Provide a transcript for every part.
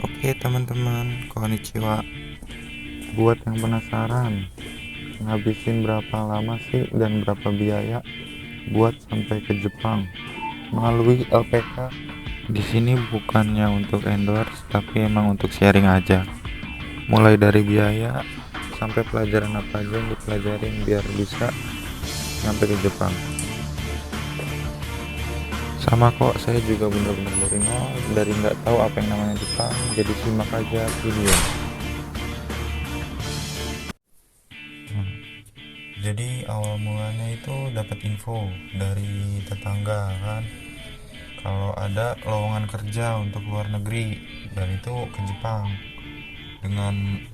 Oke teman-teman, konnichiwa. Buat yang penasaran, ngabisin berapa lama sih dan berapa biaya buat sampai ke Jepang melalui LPK? Di sini bukannya untuk endorse, tapi emang untuk sharing aja. Mulai dari biaya sampai pelajaran apa aja yang dipelajarin biar bisa sampai ke Jepang. Sama kok, saya juga bener-bener dari nol, dari nggak tahu apa yang namanya Jepang, jadi simak aja video. Jadi awal mulanya itu dapat info dari tetangga kan, kalau ada lowongan kerja untuk luar negeri dan itu ke Jepang dengan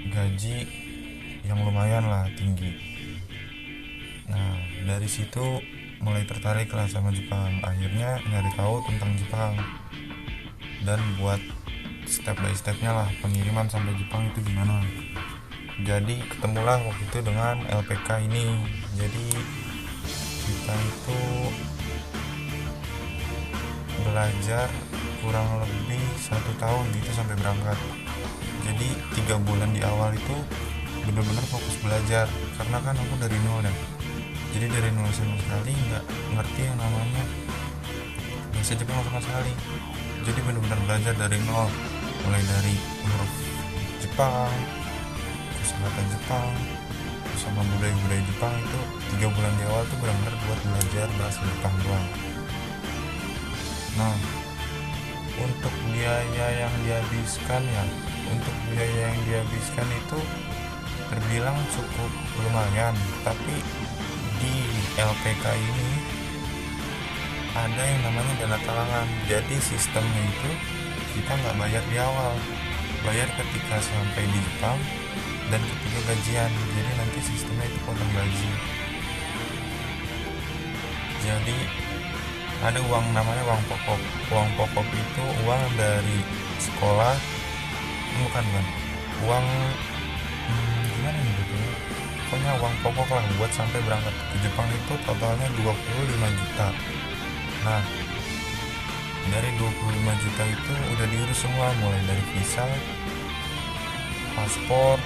gaji yang lumayan lah tinggi. Nah dari situ mulai tertarik lah sama Jepang, akhirnya nyari tahu tentang Jepang dan buat step by stepnya lah pengiriman sampai Jepang itu gimana. Jadi ketemulah waktu itu dengan LPK ini. Jadi kita itu belajar kurang lebih 1 tahun gitu sampai berangkat. Jadi 3 bulan di awal itu benar-benar fokus belajar karena kan aku dari nol ya. Jadi dari nol sama sekali nggak ngerti yang namanya bahasa Jepang sama sekali. Jadi benar-benar belajar dari nol, mulai dari huruf Jepang, kosakata Jepang, sama budaya-budaya Jepang. Itu 3 bulan di awal tuh benar-benar buat belajar bahasa Jepang doang. Nah untuk biaya yang dihabiskan itu terbilang cukup lumayan, tapi di LPK ini ada yang namanya dana talangan. Jadi sistemnya itu kita nggak bayar di awal, bayar ketika sampai di Jepang dan ketika gajian. Jadi nanti sistemnya itu potong gaji. Jadi ada uang namanya uang pokok. Uang pokok itu uang dari sekolah, bukan uang gimana nih betulnya, pokoknya uang pokok lah buat sampai berangkat ke Jepang itu totalnya 25 juta. Nah dari 25 juta itu udah diurus semua, mulai dari visa, paspor,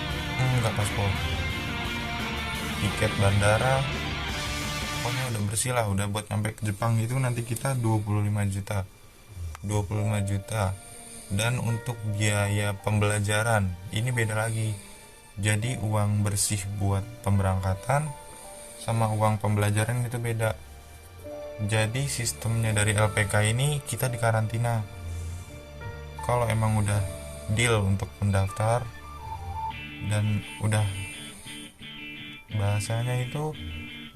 tiket bandara, pokoknya udah bersih lah, udah buat nyampe ke Jepang itu nanti kita 25 juta. Dan untuk biaya pembelajaran ini beda lagi. Jadi uang bersih buat pemberangkatan sama uang pembelajaran itu beda. Jadi sistemnya dari LPK ini kita dikarantina. Kalau emang udah deal untuk mendaftar dan udah bahasanya itu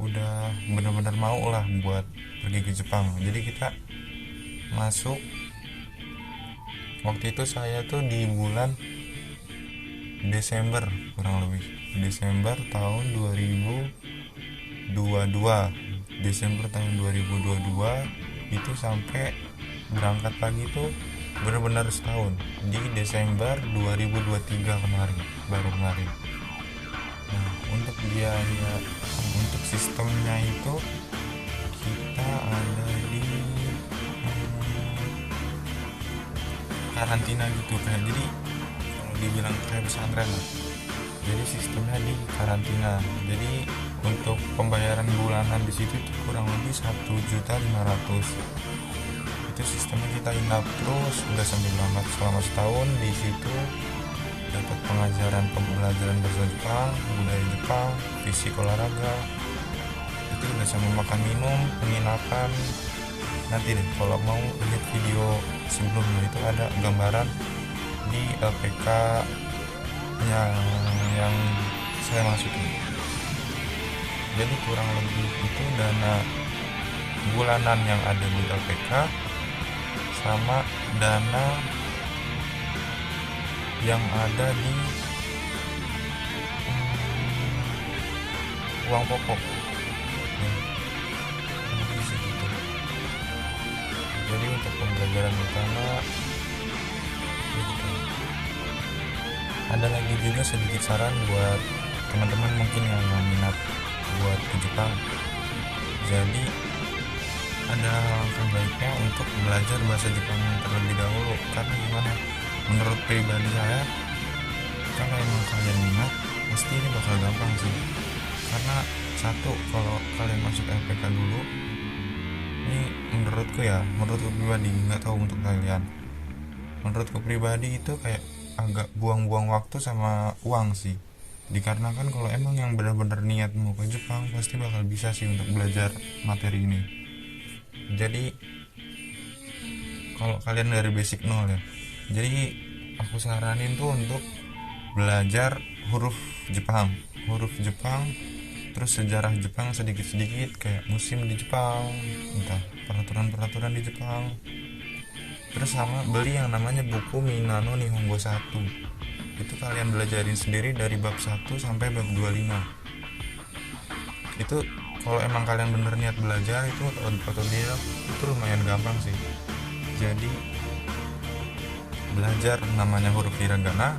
udah benar-benar mau lah buat pergi ke Jepang, jadi kita masuk. Waktu itu saya tuh di bulan Desember, kurang lebih Desember tahun 2022 itu sampai berangkat lagi tuh benar-benar setahun di Desember 2023 baru kemarin. Nah untuk biaya, untuk sistemnya itu kita ada di karantina gitu, kayak jadi kalau dibilang kayak pesantren lah. Jadi sistemnya di karantina. Jadi untuk pembayaran bulanan di situ itu kurang lebih 1.500.000. Itu sistemnya kita inap terus udah sambil berangkat selama setahun di situ, dapat pembelajaran bahasa Jepang, budaya Jepang, fisik, olahraga. Itu udah sambil makan minum, penginapan. Nanti deh kalau mau lihat video sebelumnya itu ada gambaran di LPK yang saya masukin. Jadi kurang lebih itu dana bulanan yang ada di LPK sama dana yang ada di uang pokok. Jadi untuk pembelajaran utama gitu. Ada lagi juga sedikit saran buat teman-teman mungkin yang minat buat ke Jepang. Jadi ada langkah baiknya untuk belajar bahasa Jepang terlebih dahulu, karena gimana, menurut pribadi saya, kalau emang kalian minat pasti ini bakal gampang sih. Karena satu, kalau kalian masuk LPK dulu, ini menurutku pribadi, nggak tahu untuk kalian, menurutku pribadi itu kayak agak buang-buang waktu sama uang sih. Dikarenakan kalau emang yang benar-benar niat mau ke Jepang pasti bakal bisa sih untuk belajar materi ini. Jadi kalau kalian dari basic nol ya, jadi aku saranin tuh untuk belajar huruf Jepang, terus sejarah Jepang sedikit-sedikit, kayak musim di Jepang, entah peraturan-peraturan di Jepang. Terus sama beli yang namanya buku Minano Nihongo 1. Itu kalian belajarin sendiri dari bab 1 sampai bab 25. Itu kalau emang kalian bener niat belajar itu otodidak, itu lumayan gampang sih. Jadi belajar namanya huruf hiragana,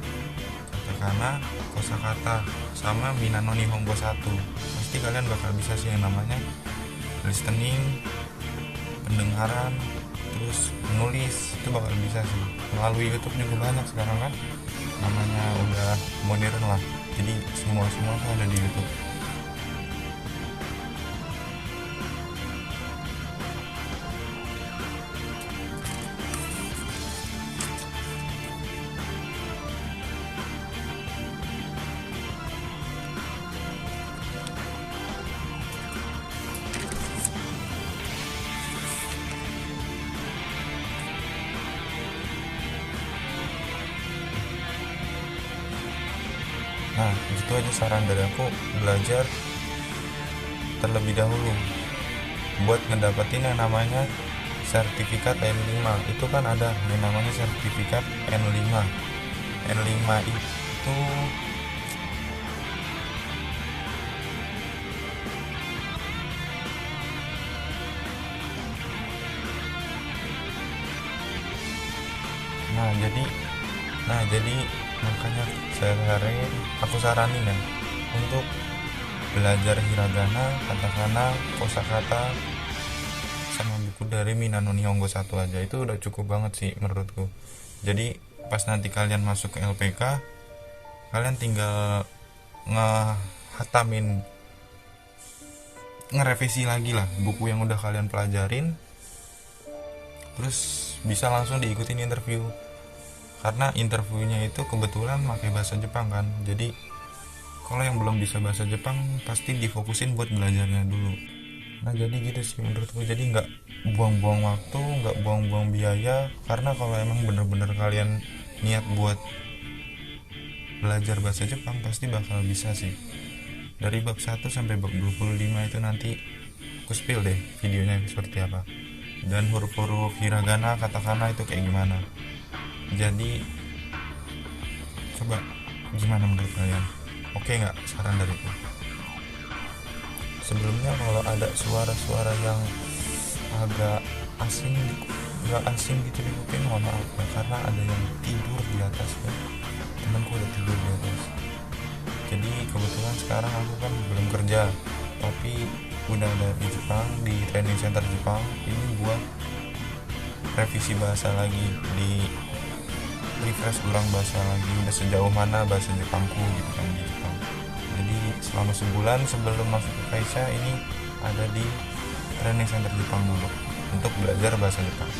katakana, kosakata, sama Minano Nihongo 1. Pasti kalian bakal bisa sih yang namanya listening, pendengaran, terus menulis, itu bakal bisa sih. Melalui YouTube juga banyak sekarang kan, namanya udah modern lah, jadi semua tuh ada di YouTube. Nah, itu aja saran dari aku, belajar terlebih dahulu buat ngedapetin yang namanya sertifikat N5. Itu kan ada yang namanya sertifikat N5. N5 itu nah jadi makanya aku saranin ya untuk belajar hiragana, katakana, kosakata, sama buku dari Minano Nihongo 1 aja. Itu udah cukup banget sih menurutku. Jadi pas nanti kalian masuk ke LPK, kalian tinggal ngerevisi lagi lah buku yang udah kalian pelajarin, terus bisa langsung diikutin interview. Karena interviewnya itu kebetulan pakai bahasa Jepang kan, jadi kalau yang belum bisa bahasa Jepang pasti difokusin buat belajarnya dulu. Nah jadi gitu sih menurutku, jadi nggak buang-buang waktu, nggak buang-buang biaya. Karena kalau emang bener-bener kalian niat buat belajar bahasa Jepang pasti bakal bisa sih. Dari bab 1 sampai bab 25 itu nanti aku spill deh videonya seperti apa, dan huruf-huruf hiragana, katakana itu kayak gimana. Jadi coba, gimana menurut kalian? Oke nggak saran dariku? Sebelumnya kalau ada suara-suara yang agak nggak asing gitu di kuping, mohon maaf ya, karena ada yang tidur di atas ya. Temanku udah tidur di atas. Jadi kebetulan sekarang aku kan belum kerja, tapi udah ada di Jepang, di training center Jepang ini buat revisi bahasa lagi, di refresh ulang bahasa lagi, udah sejauh mana bahasa Jepangku gitu kan di Jepang. Jadi selama sebulan sebelum masuk ke Kaisha ini ada di training center Jepang dulu untuk belajar bahasa Jepang.